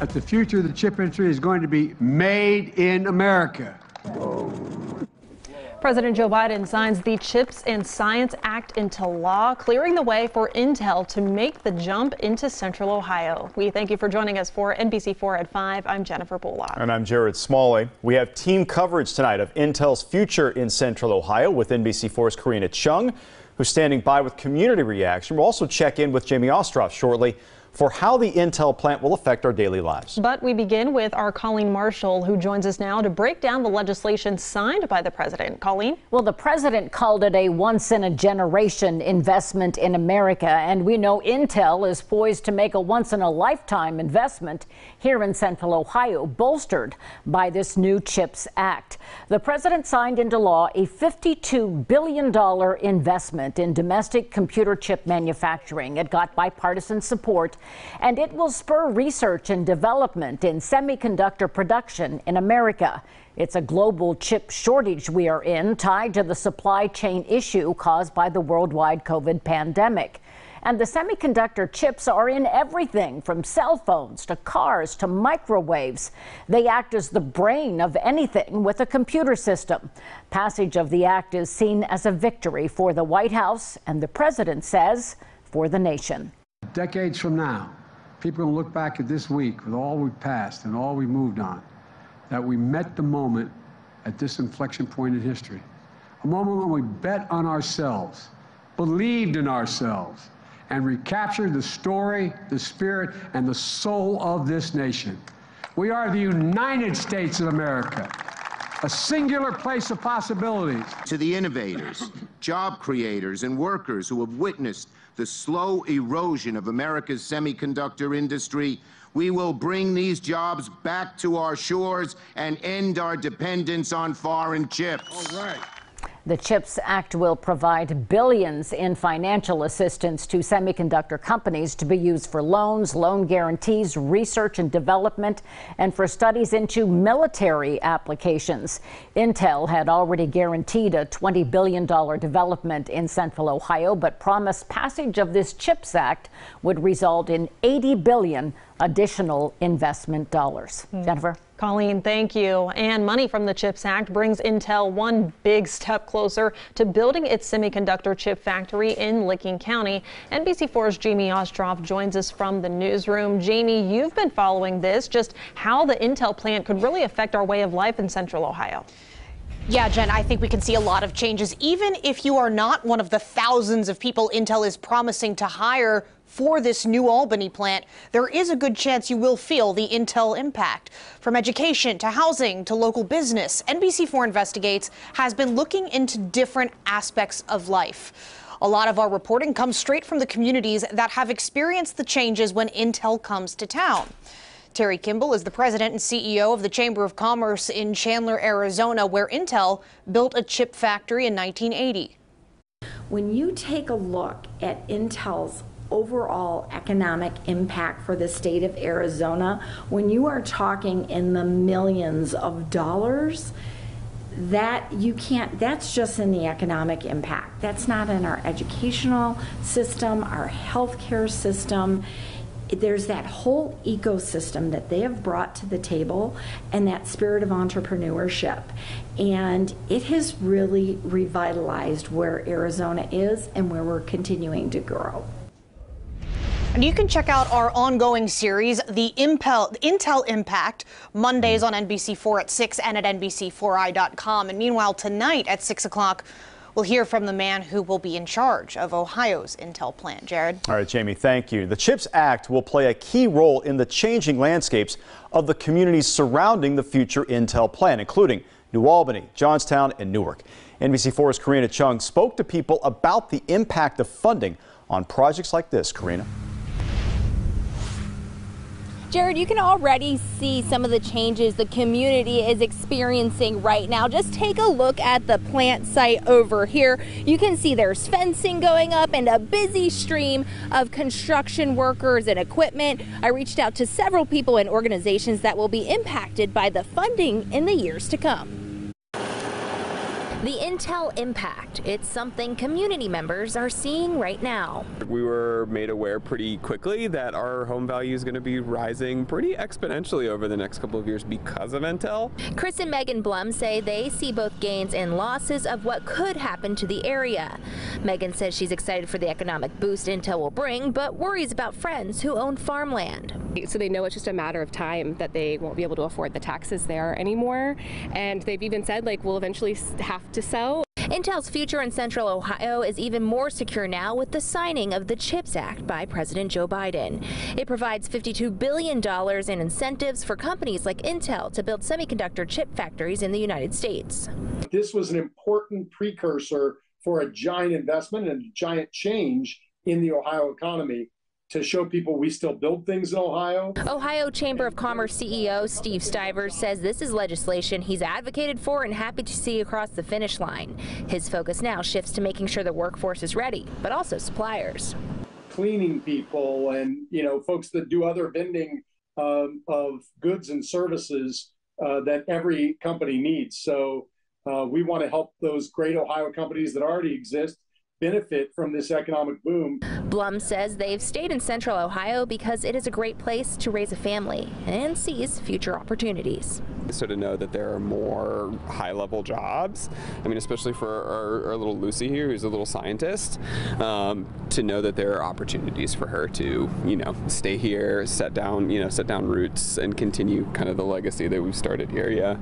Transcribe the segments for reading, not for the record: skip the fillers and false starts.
that the future of the chip industry is going to be made in America. President Joe Biden signs the CHIPS and Science Act into law, clearing the way for Intel to make the jump into Central Ohio. We thank you for joining us for NBC4 at 5. I'm Jennifer Bullock. And I'm Jared Smalley. We have team coverage tonight of Intel's future in Central Ohio with NBC4's Karina Chung, who's standing by with community reaction. We'll also check in with Jamie Ostroff shortly for how the Intel plant will affect our daily lives. But we begin with our Colleen Marshall, who joins us now to break down the legislation signed by the president. Colleen? Well, the president called it a once-in-a-generation investment in America, and we know Intel is poised to make a once-in-a-lifetime investment here in Central Ohio, bolstered by this new CHIPS Act. The president signed into law a $52 billion investment in domestic computer chip manufacturing. It got bipartisan support, and it will spur research and development in semiconductor production in America. It's a global chip shortage we are in, tied to the supply chain issue caused by the worldwide COVID pandemic. And the semiconductor chips are in everything from cell phones to cars to microwaves. They act as the brain of anything with a computer system. Passage of the act is seen as a victory for the White House, and the president says for the nation. Decades from now, people will look back at this week with all we've passed and all we moved on, that we met the moment at this inflection point in history. A moment when we bet on ourselves, believed in ourselves, and recaptured the story, the spirit, and the soul of this nation. We are the United States of America, a singular place of possibilities. To the innovators, job creators, and workers who have witnessed the slow erosion of America's semiconductor industry, we will bring these jobs back to our shores and end our dependence on foreign chips. All right. The CHIPS Act will provide billions in financial assistance to semiconductor companies to be used for loans, loan guarantees, research and development, and for studies into military applications. Intel had already guaranteed a $20 billion development in Central Ohio, but promised passage of this CHIPS Act would result in $80 billion additional investment dollars. Jennifer? Colleen, thank you. And money from the CHIPS Act brings Intel one big step closer to building its semiconductor chip factory in Licking County. NBC4's Jamie Ostroff joins us from the newsroom. Jamie, you've been following this, just how the Intel plant could really affect our way of life in Central Ohio. Yeah, Jen, I think we can see a lot of changes, even if you are not one of the thousands of people Intel is promising to hire for this new Albany plant. There is a good chance you will feel the Intel impact. From education to housing to local business, NBC4 Investigates has been looking into different aspects of life. A lot of our reporting comes straight from the communities that have experienced the changes when Intel comes to town. Terry Kimball is the president and CEO of the Chamber of Commerce in Chandler, Arizona, where Intel built a chip factory in 1980. When you take a look at Intel's overall economic impact for the state of Arizona, when you are talking in the millions of dollars, that's just in the economic impact. That's not in our educational system, our healthcare system. There's that whole ecosystem that they have brought to the table and that spirit of entrepreneurship. And it has really revitalized where Arizona is and where we're continuing to grow. And you can check out our ongoing series, The Intel Impact, Mondays on NBC4 at 6 and at NBC4i.com. And meanwhile, tonight at 6 o'clock, we'll hear from the man who will be in charge of Ohio's Intel plant. Jared? All right, Jamie, thank you. The CHIPS Act will play a key role in the changing landscapes of the communities surrounding the future Intel plant, including New Albany, Johnstown, and Newark. NBC4's Karina Chung spoke to people about the impact of funding on projects like this. Karina? Jared, you can already see some of the changes the community is experiencing right now. Just take a look at the plant site over here. You can see there's fencing going up and a busy stream of construction workers and equipment. I reached out to several people and organizations that will be impacted by the funding in the years to come. The Intel impact, it's something community members are seeing right now. We were made aware pretty quickly that our home value is going to be rising pretty exponentially over the next couple of years because of Intel. Chris and Megan Blum say they see both gains and losses of what could happen to the area. Megan says she's excited for the economic boost Intel will bring, but worries about friends who own farmland. So they know it's just a matter of time that they won't be able to afford the taxes there anymore. And they've even said, like, we'll eventually have to sell. Intel's future in Central Ohio is even more secure now with the signing of the CHIPS Act by President Joe Biden. It provides $52 billion in incentives for companies like Intel to build semiconductor chip factories in the United States. This was an important precursor for a giant investment and a giant change in the Ohio economy, to show people we still build things in Ohio. Ohio Chamber of Commerce CEO Steve Stivers says this is legislation he's advocated for and happy to see across the finish line. His focus now shifts to making sure the workforce is ready, but also suppliers. Cleaning people and, folks that do other vending of goods and services that every company needs. So we want to help those great Ohio companies that already exist benefit from this economic boom. Blum says they've stayed in Central Ohio because it is a great place to raise a family and sees future opportunities. So to know that there are more high-level jobs, especially for our little Lucy here, who's a little scientist, to know that there are opportunities for her to, stay here, set down roots and continue kind of the legacy that we've started here. Yeah.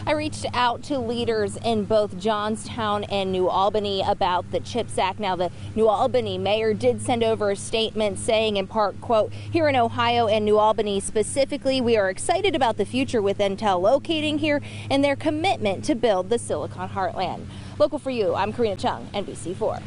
I reached out to leaders in both Johnstown and New Albany about the CHIPS Act. Now, the New Albany mayor did send over a statement saying, in part, quote, "Here in Ohio and New Albany specifically, we are excited about the future with Intel locating here and their commitment to build the Silicon Heartland." Local for you, I'm Karina Chung, NBC4.